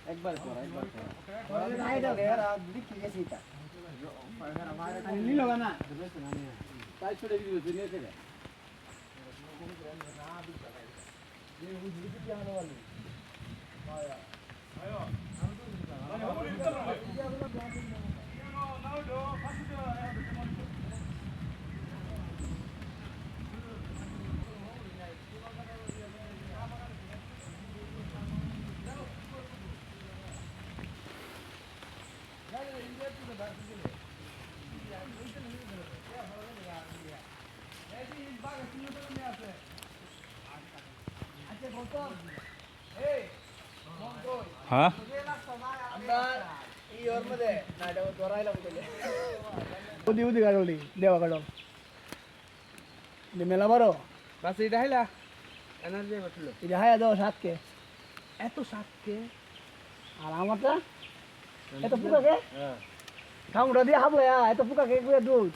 একবার কর নাইটা এর আর বিক্রি গেছে এটা আমি নিল না তাই ছোট ভিডিও নিয়ে থেকে হ্যাঁ আমরা এই ওর মধ্যে নাইটা দরাইলাম বলে ওদি ওদি গাড়ি দেওয়া গাড়ো মেলা বড় বাস এটা হাইলা এনার্জি বাটলো এটা হায়া দাও সাতকে এত সাতকে আর আমারটা এত পুকাকে কামড়া দিয়ে হাবলে এত পুকাকে দুধ